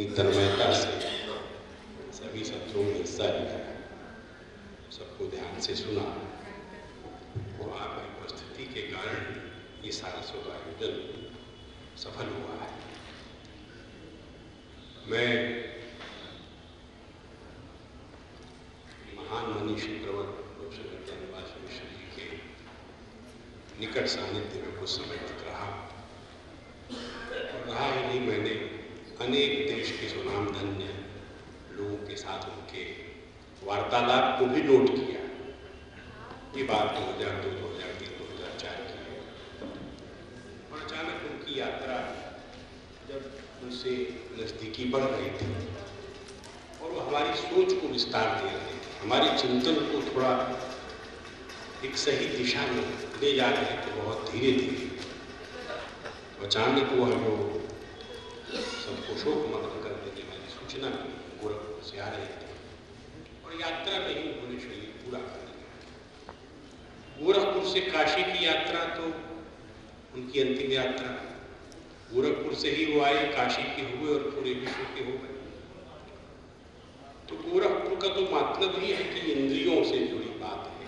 इतनी तन्मयता से सभी सत्रों में हिस्सा लिया, सबको ध्यान से सुना, वो आपकी उपस्थिति के कारण ये सारस्वत आयोजन सफल हुआ है। मैं महान मनीषी प्रवर प्रोफेसर विद्यानिवास मिश्र जी के निकट सानिध्य में कुछ समय तक रहा, और रहा ही नहीं, मैंने अनेक देश के सुनामधन्य लोगों के साथ उनके वार्तालाप को भी नोट किया। ये बात 2002, 2003, 2004 की है। और अचानक उनकी यात्रा जब उनसे नज़दीकी बढ़ रही थी और वो हमारी सोच को विस्तार दे रहे थे, हमारे चिंतन को थोड़ा एक सही दिशा में ले जा रहे थे, बहुत धीरे धीरे। तो अचानक वह जो सबको शोकमग्न कर देने वाली सूचना भी गोरखपुर से आ रही थी, और यात्रा में ही उन्होंने शरीर पूरा कर लिया। गोरखपुर से काशी की यात्रा तो उनकी अंतिम यात्रा, गोरखपुर से ही वो आए, काशी के हुए और पूरे विश्व के हो गए। तो गोरखपुर का तो मतलब ही है कि इंद्रियों से जुड़ी बात है,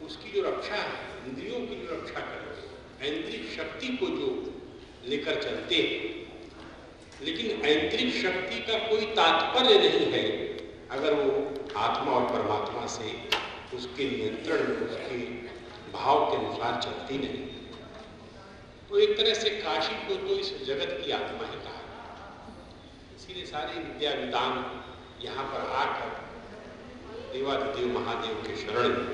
उसकी जो रक्षा है, इंद्रियों की जो रक्षा करते, ऐन्द्रिक शक्ति को जो लेकर चलते हैं। लेकिन ऐन्द्रिक शक्ति का कोई तात्पर्य नहीं है अगर वो आत्मा और परमात्मा से उसके नियंत्रण में, उसके भाव के अनुसार चलती नहीं। तो एक तरह से काशी को तो इस जगत की आत्मा ही कहा। इसीलिए सारे विद्याविदान यहाँ पर आकर देवाधिदेव महादेव के शरण में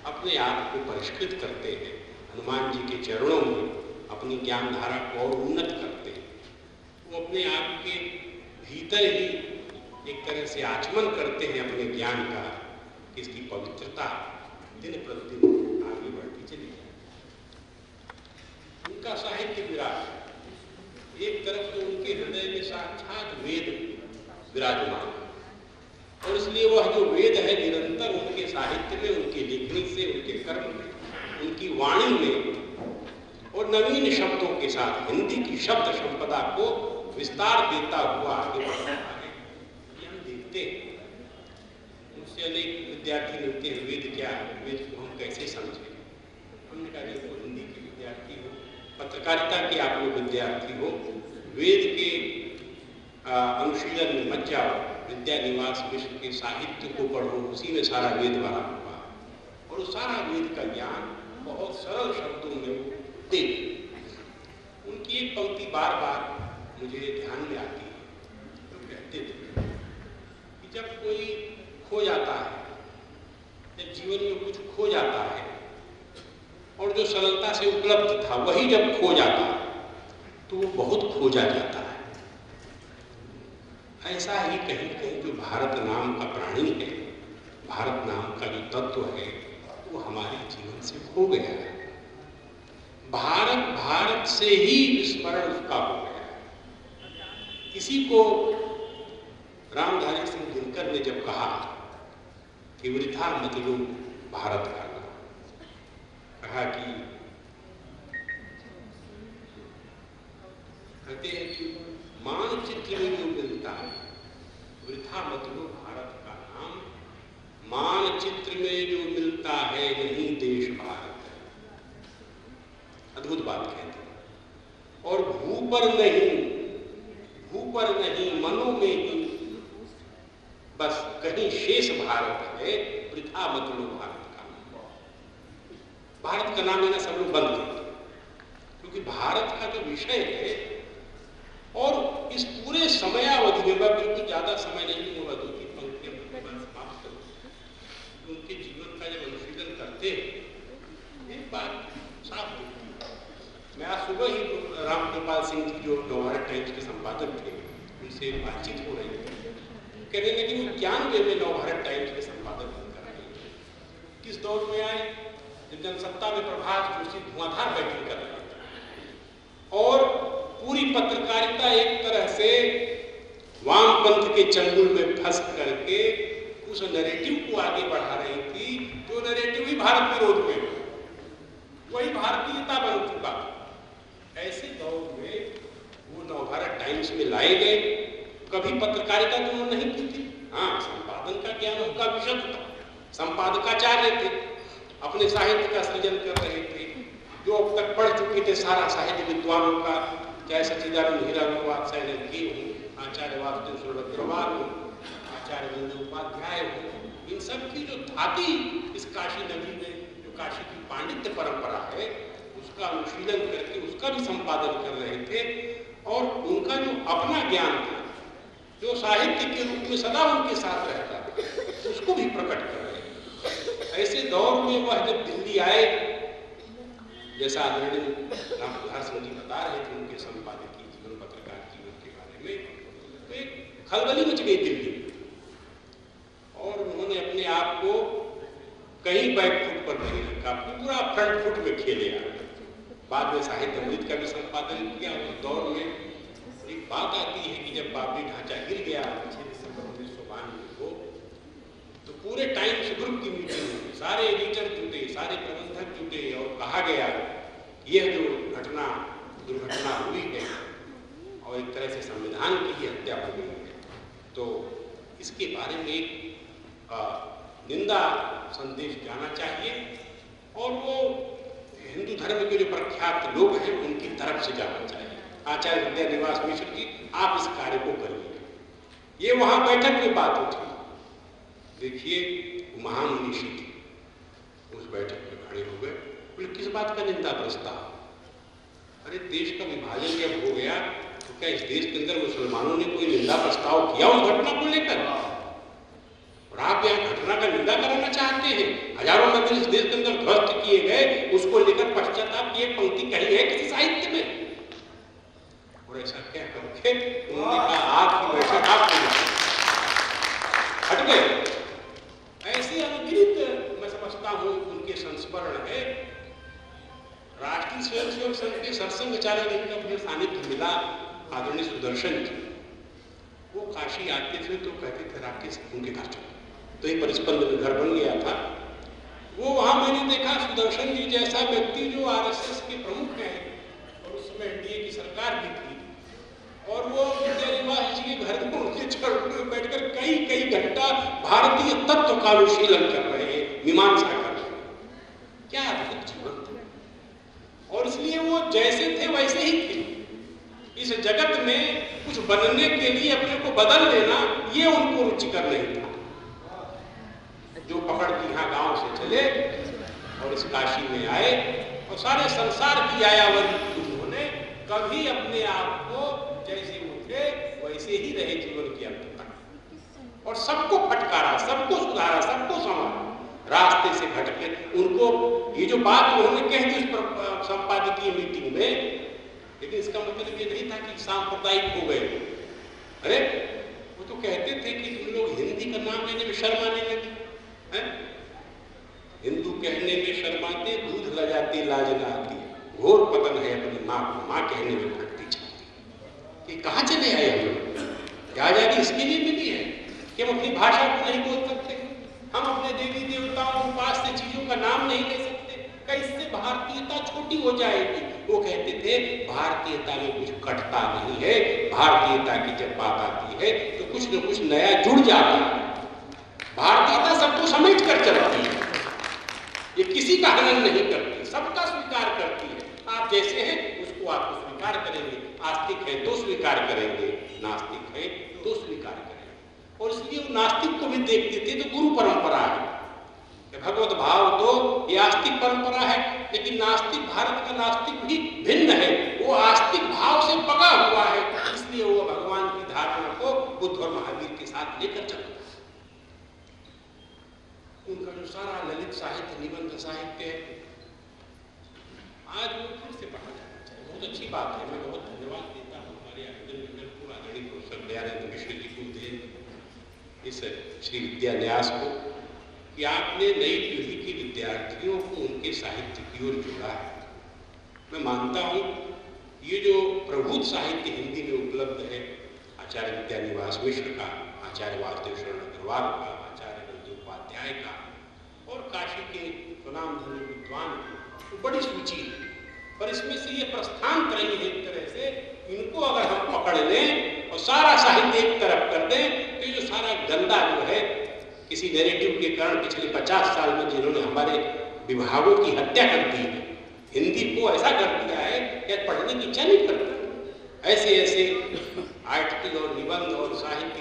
अपने आप को परिष्कृत करते हैं, हनुमान जी के चरणों में अपनी ज्ञान धारा को और उन्नत करते हैं। वो अपने आप के भीतर ही एक तरह से आचमन करते हैं अपने ज्ञान का, कि इसकी पवित्रता दिन प्रतिदिन आगे बढ़ती चली जाए। उनका साहित्य विराज, एक तरफ तो उनके हृदय में साक्षात वेद विराजमान, और इसलिए वह जो वेद है निरंतर उनके साहित्य में, उनकी लेखनी से, उनके कर्म में, उनकी वाणी में और नवीन शब्दों के साथ हिंदी की शब्द संपदा को विस्तार देता हुआ आगे बढ़ रहा है। ये हम देखते हैं। मुझसे अनेक विद्यार्थी मिलते हैं, वेद क्या है, वेद को हम कैसे समझें। हमने कहा कि वो हिंदी के विद्यार्थी हो, पत्रकारिता के आप लोग विद्यार्थी हो, वेद के अनुशीलन में मत जाओ, विद्यानिवास मिश्र के साहित्य को पढ़ो, उसी में सारा वेद भरा हुआ, और वो सारा वेद का ज्ञान बहुत सरल शब्दों में वो दे। उनकी एक पंक्ति बार बार मुझे ध्यान में आती है। तो कहते थे कि जब कोई खो जाता है, जब जीवन में कुछ खो जाता है और जो सरलता से उपलब्ध था वही जब खो जाता है तो वो बहुत खोजा जाता है। ऐसा ही कहीं कहीं जो भारत नाम का प्राणी है, भारत नाम का जो तत्व है, वो हमारे जीवन से खो गया है। भारत भारत से ही विस्मरण उसका हो गया है। इसी को रामधारी सिंह दिनकर ने जब कहा कि वृथा मत लो भारत का नाम, कहा कि कहते हैं कि मानचित्र में जो मिलता है, वृथा मत लो भारत का नाम, मानचित्र में जो मिलता है यही देश भारत है। अद्भुत बात कहते हैं। और भूपर नहीं मनो में ही बस कहीं शेष भारत है, वृथा मत लो भारत का नाम। भारत का नाम लेना सब लोग बंद करते, क्योंकि भारत का जो विषय है, और इस पूरे समयावधि में बिल्कुल ज्यादा समय नहीं होगा, 2-3 पंक्तियां समाप्त करूं। उनके जीवन का जब अनुशीलन करते एक बात साफ दिखती है। मैं आज सुबह ही रामकृपाल सिंह जी जो नवभारत टाइम्स के संपादक थे, उनसे बातचीत हो रही थी। कह रहे हैं कि वो 91 में नवभारत टाइम्स के संपादक बनकर आए। किस दौर में आए? जब जनसत्ता में प्रभात जोशी धुआंधार बैटिंग कर रहे थे और पूरी पत्रकारिता एक तरह से वामपंथ के चंगुल में फंस करके उस नैरेटिव को आगे बढ़ा रही थी, जो नैरेटिव ही भारत विरोध में, वही भारतीयता बन चुका। ऐसे दौर में वो नवभारत टाइम्स में लाए गए। कभी पत्रकारिता तो उन्होंने नहीं की थी। हाँ, संपादन का ज्ञान उनका विशद था, संपादकाचार्य थे, अपने साहित्य का सृजन कर रहे थे, जो अब तक पढ़ चुके थे सारा साहित्य विद्वानों का, चाहे सच्चिदानंद हीरालाल की हो, आचार्य वासुदेव अग्रवाल हो, आचार्य वंदे उपाध्याय हो, इन सब की जो धाती इस काशी नगरी में, जो काशी की पांडित्य परंपरा है, उसका अनुशीलन करके उसका भी संपादन कर रहे थे। और उनका जो अपना ज्ञान था, जो साहित्य के रूप में सदा उनके साथ रहता था, उसको भी प्रकट कर रहे थे। ऐसे दौर में वह जब दिल्ली आए, जैसा आदरणीय रामप्रसाद सिंह जी बता रहे थे उनके संपादकीय जीवन, पत्रकार जीवन के बारे में, तो एक खलबली मच गई दिल्ली में, और उन्होंने अपने आप को कहीं बैक फुट पर नहीं रखा, पूरा फ्रंट फुट में खेले। बाद में साहित्य अमृत का भी संपादन किया। उस दौर में एक बात आती है कि जब बाबरी ढांचा गिर गया 6 दिसंबर 1992 को, तो पूरे टाइम्स ग्रुप की मीटिंग हुई, सारे एडिटर जुटे, सारे प्रबंधक जुटे, और कहा गया यह जो दुर्घटना हुई है और एक तरह से संविधान की ही हत्या हो गई है, तो इसके बारे में एक निंदा संदेश जाना चाहिए, और वो हिंदू धर्म के जो प्रख्यात लोग हैं उनकी तरफ से जाना चाहिए। आचार्य विद्यानिवास मिश्र जी, आप इस कार्य को करिए। ये वहां बैठक में बात उठी। देखिए, महामनीषी थे, उस बैठक में खड़े हो गए, बोले किस बात का निंदा प्रस्ताव? अरे देश का विभाजन जब हो गया तो क्या इस देश के अंदर मुसलमानों ने कोई निंदा प्रस्ताव किया उस घटना को लेकर? और आप यहाँ घटना का निंदा कराना चाहते हैं? हजारों मंदिर इस देश के अंदर ध्वस्त किए गए, उसको लेकर पश्चाताप की एक पंक्ति कही है किसी साहित्य में? और ऐसा क्या करके उन्होंने कहा आपकी बैठक आप हट गए। ऐसे अनगिनत मैं समझता हूँ उनके संस्मरण है। राष्ट्रीय स्वयंसेवक संघ के सरसंघचार्य जिनका मुझे सानिध्य मिला, आदरणीय सुदर्शन जी, वो काशी आते थे तो कहते थे राकेश उनके घर चलो, तो एक परिस्पंद में घर बन गया था। वो वहां मैंने देखा सुदर्शन जी जैसा व्यक्ति जो आरएसएस के प्रमुख हैं, और उस समय एनडीए की सरकार भी थी, और वो विद्यानिवास जी के घर में उनके चरणों में बैठकर कई घंटा भारतीय तत्व का अनुशीलन कर रहे हैं, मीमांसा कर रहे हैं। क्या अद्भुत जीवन था! और इसलिए वो जैसे थे वैसे ही थे। इस जगत में कुछ बनने के लिए अपने को बदल लेना, ये उनको रुचिकर नहीं था। जो पकड़ के यहाँ गांव से चले और इस काशी में आए, और सारे संसार की आयावरी उन्होंने कभी अपने आप को जैसे उठे वैसे ही रहे जीवन के अंत तक, और सबको फटकारा, सबको सुधारा, सबको संवारा, रास्ते से भटके। उनको ये जो बात उन्होंने कह दी उस संपादकीय मीटिंग में, लेकिन इसका मतलब ये नहीं था कि सांप्रदायिक हो गए। अरे वो तो कहते थे कि तुम लोग हिंदी का नाम लेने में शर्माने लगे हैं, हिंदू कहने में शर्माते, दूध लजाते लाज न आती, घोर पतन है अपनी माँ को माँ कहने में फटती चाहती। कहाँ चले आए हम लोग? आजादी इसके लिए मिली है कि हम अपनी भाषा को नहीं बोल सकते, हम अपने देवी देवताओं उपास्य चीजों का नाम नहीं ले सकते, कैसे भारतीयता छोटी हो जाएगी? वो कहते थे भारतीयता में कुछ कटता नहीं है, भारतीयता की जब बात आती है तो कुछ न कुछ नया जुड़ जाता है। भारतीयता सबको समेट कर चलती है, ये किसी का हनन नहीं करती, सबका स्वीकार करती है। आप जैसे हैं उसको आपको स्वीकार करेंगे, आस्तिक है तो स्वीकार करेंगे, नास्तिक है तो स्वीकार करेंगे। और इसलिए वो नास्तिक को भी देखते थे तो गुरु परंपरा है, भगवत भाव तो ये आस्तिक परंपरा है, लेकिन नास्तिक, भारत का नास्तिक भी भिन्न है, वो आस्तिक भाव से पका हुआ है, इसलिए वो भगवान की धारणा को बुद्ध और महावीर के साथ लेकर चलता है। उनका जो सारा ललित साहित्य, निबंध साहित्य है, आज वो फिर से पढ़ा जाना चाहिए। बहुत अच्छी बात है, मैं बहुत धन्यवाद देता हूँ हमारे आदरणीय प्रोफेसर दयानंद मिश्र जी को, इस श्री विद्यान्यास को, कि आपने नई पीढ़ी के विद्यार्थियों को उनके साहित्य की ओर जोड़ा है। मैं मानता हूँ ये जो प्रभुत साहित्य हिंदी में उपलब्ध है, आचार्य विद्यानिवास मिश्र का, आचार्य वासुदेव अग्रवाल का, आचार्य वंदे उपाध्याय का, और काशी के स्वनामधन्य विद्वान की, तो बड़ी सूची है। पर इसमें से ये प्रस्थान रही है एक तरह से इनको अगर हम पकड़ लें और सारा साहित्य एक तरफ कर दें तो ये सारा गंदा जो है किसी नैरेटिव के कारण पिछले 50 साल में जिन्होंने हमारे विभागों की हत्या कर दी है, हिंदी को ऐसा कर दिया है कि पढ़ने की इच्छा नहीं करता। ऐसे ऐसे आर्टिकल और निबंध और साहित्य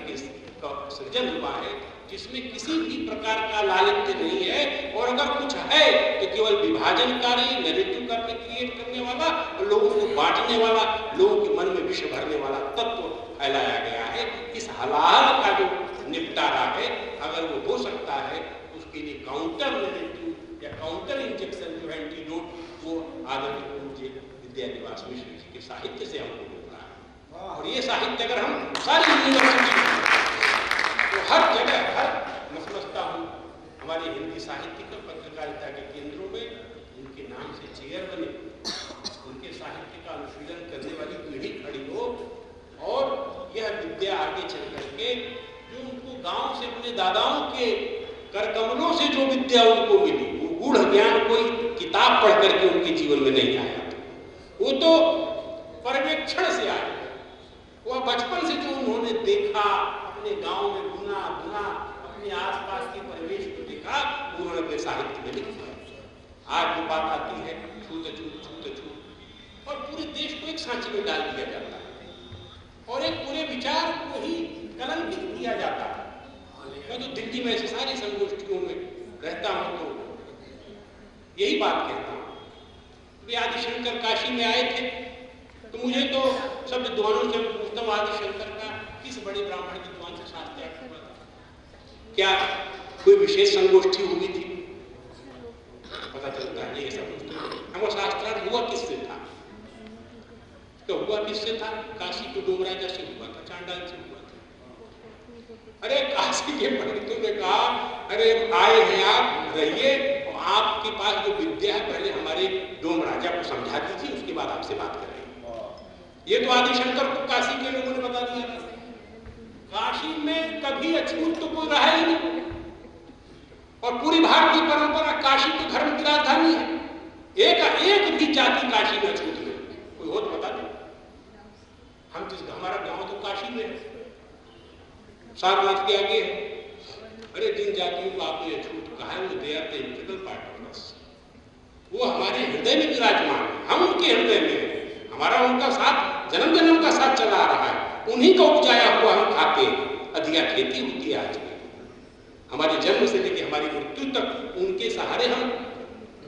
का सृजन हुआ है जिसमें किसी भी प्रकार का लालित्य नहीं है, और अगर कुछ है तो केवल विभाजनकारी, नैरेटिव का क्रिएट करने वाला और लोगों को बांटने वाला, लोगों के मन में विष भरने वाला तत्व फैलाया गया है। इस हलाल का जो निपटारा है, अगर वो हो सकता है, उसके लिए काउंटर नैरेटिव या काउंटर इंजेक्शन जो है एंटीडोट, वो आदरणीय पूज्य विद्यानिवास मिश्र जी के साहित्य से हमको मिल रहा है। और ये साहित्य अगर हम सारी यूनिवर्सिटी तो हर जगह, हर मैं समझता हूँ हमारे हिंदी साहित्यिक और पत्रकारिता के केंद्रों में उनके नाम से चेयर बने, उनके साहित्य का अनुशीलन करने वाली पीढ़ी खड़ी हो, और यह विद्या आगे चल करके जो उनको गांव से अपने दादाओं के करकमलों से जो विद्या उनको मिली, वो गूढ़ ज्ञान कोई किताब पढ़ करके उनके जीवन में नहीं आया, वो तो पर्यवेक्षण से आया। वह बचपन से जो उन्होंने देखा, अपने गांव में घुना घुना अपने आसपास के परिवेश को देखा, उन्होंने अपने साहित्य में लिख दिया। आज जो बात आती है छूत छूत छूत छूत, और पूरे देश को एक सांचे में डाल दिया जाता है और एक पूरे विचार को ही कलंकित किया जाता है। मैं तो दिल्ली में ऐसे सारी संगोष्ठियों में रहता हूँ तो यही बात कहता हूँ। वे आदिशंकर काशी में आए थे तो मुझे तो सब विद्वानों से पूछता हूँ, आदिशंकर का किस बड़े ब्राह्मण विद्वान से शास्त्र हुआ, क्या कोई विशेष संगोष्ठी हुई थी? पता चलता है ये सब वो शास्त्रार्थ हुआ किससे था? तो हुआ किससे था? काशी के डोमराजा से हुआ था, चांडाल से हुआ था। अरे काशी के पंडितों ने कहा, अरे आए हैं आप, रहिए, और आपके पास जो विद्या है पहले हमारे डोमराजा को समझा दीजिए, उसके बाद आपसे बात करेंगे। ये तो आदिशंकर को काशी के लोगों ने बता दिया था। काशी में कभी अछूत तो कोई रहा ही नहीं, और पूरी भारतीय परंपरा काशी के धर्म की राजधानी है। एक भी जाति काशी में अछूत नहीं, कोई हो तो बता दे। हम हमारा गांव तो काशी में है, सारनाथ के आगे है। अरे जिन जातियों को आपने अछूत कहा है, वो they are the integral part of us, वो हमारे हृदय में विराजमान है, हम उनके हृदय में है। हमारा उनका साथ जन्म जन्म का साथ चला आ रहा है, उन्हीं का उपजाया हुआ हम खाते हैं। अधिया खेती होती है आज में, हमारे जन्म से लेकर हमारी मृत्यु तक उनके सहारे हम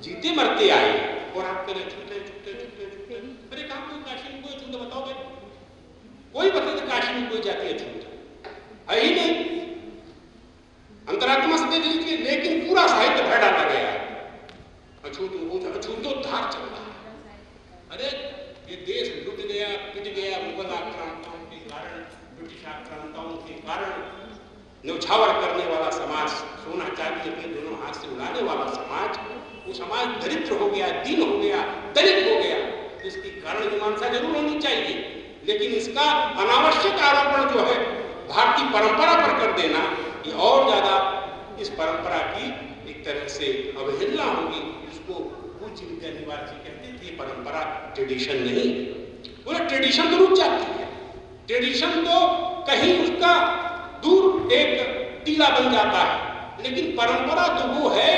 जीते मरते आए। और आप करें छूटे छूटे छूटे छूटे, अरे कहाँ कोई काशी में कोई छूटे बताओ भाई? कोई बता काशी में कोई जाती है छूट है ही नहीं। अंतरात्मा से देख लीजिए, लेकिन पूरा साहित्य भर डाला गया है अछूतोद्धार चल रहा है। अरे ये देश लुट गया, पिट गया मुगल आक्रांताओं के कारण, ब्रिटिश आक्रांताओं के कारण। न्यौछावर करने वाला समाज, सोना चांदी अपने दोनों हाथ से उड़ाने वाला समाज, वो समाज दरिद्र हो गया, दीन हो गया, दलित हो गया। इसकी कारण मीमांसा जरूर होनी चाहिए, लेकिन इसका अनावश्यक आरोपण जो है भारतीय परंपरा पर कर देना, ये और ज्यादा इस परंपरा की एक तरह से अवहेलना होगी। इसको पूज्य विद्यानिवास जी कहते थे, परंपरा ट्रेडिशन नहीं। बोले ट्रेडिशन तो रुक जाती है, ट्रेडिशन तो कहीं उसका दूर एक टीला बन जाता है, लेकिन परंपरा तो वो है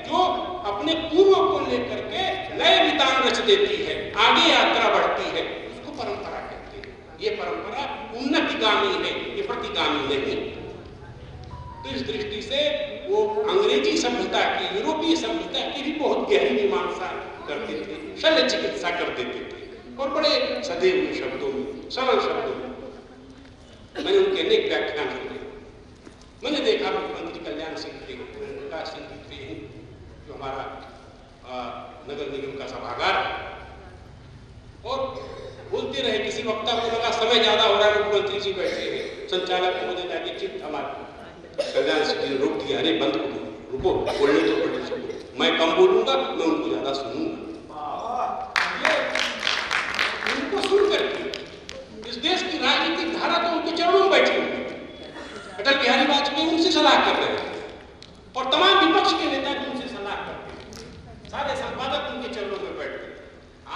जो अपने पूर्व को लेकर के नए विधान रच देती है, आगे यात्रा बढ़ती है, उसको परंपरा कहते हैं। ये परंपरा उन्नतिगामी है, ये प्रतिगामी नहीं। तो इस दृष्टि से वो अंग्रेजी सभ्यता की, यूरोपीय सभ्यता की भी बहुत गहरी मीमांसा करते थे, शल्य चिकित्सा कर देते थे, और बड़े सधे हुए शब्दों में, सरल शब्दों में। मैंने उनके अनेक व्याख्यान सुने। मैंने देखा मुख्यमंत्री कल्याण सिंह थे, प्रकाश सिंह थे, जो हमारा नगर निगम का सभागार, और बोलते रहे। किसी वक्ता को लगा समय ज्यादा हो रहा है, मुख्यमंत्री जी बैठे हैं, संचालक महोदय जाके चिट थमा, कल्याण सिंह जी ने रोक दिया, अरे बंद करो, रुको, बोलने तो पड़े, मैं कम बोलूंगा, मैं उनको ज्यादा सुनूंगा। उनको सुन करके इस देश की राजनीतिक धारा तो उनके चरणों में बैठी हुई। अटल बिहारी वाजपेयी उनसे सलाह कर रहे थे, और तमाम विपक्ष के नेता भी उनसे सलाह करते थे, सारे संपादक उनके चरणों में बैठते थे।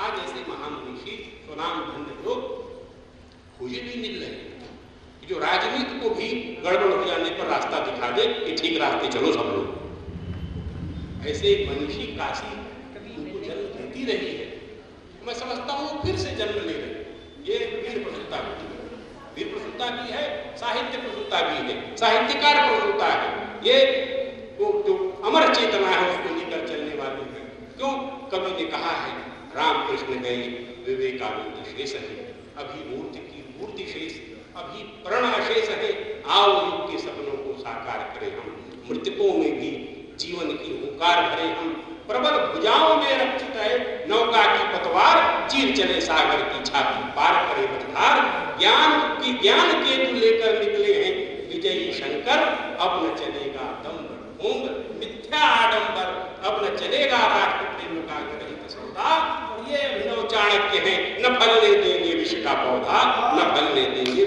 आज ऐसे महान ऋषि, स्वनाम धन्य लोग एक मनुष्य काशी उनको जन्म देती रही है, मैं समझता हूँ फिर से जन्म ले रही। ये वीर प्रसूता की, वीर प्रसूता की है, साहित्य प्रसूता की है, साहित्यकार प्रसूता है। ये वो जो अमर चेतना है उसको लेकर चलने वाली है। क्यों? कवि ने कहा है रामकृष्ण गए विवेकानंद शेष है, अभी मूर्ति की मूर्ति शेष, अभी प्रण अशेष है। आओ युग के सपनों को साकार करें हम, मृतकों में भी जीवन की हुंकार भरे हम। प्रबल भुजाओं में रक्षित है नौका की पतवार, चीर चले सागर की छाती पार करे मझधार। ज्ञान केतु लेकर निकले हैं विजयी शंकर, अब न चलेगा दंभ ढोंग मिथ्या आडंबर, अब न चलेगा राष्ट्र प्रेम का गणित सौदा। ये अभिनव चाणक्य है, न फलने देंगे विष का पौधा, न फलने देंगे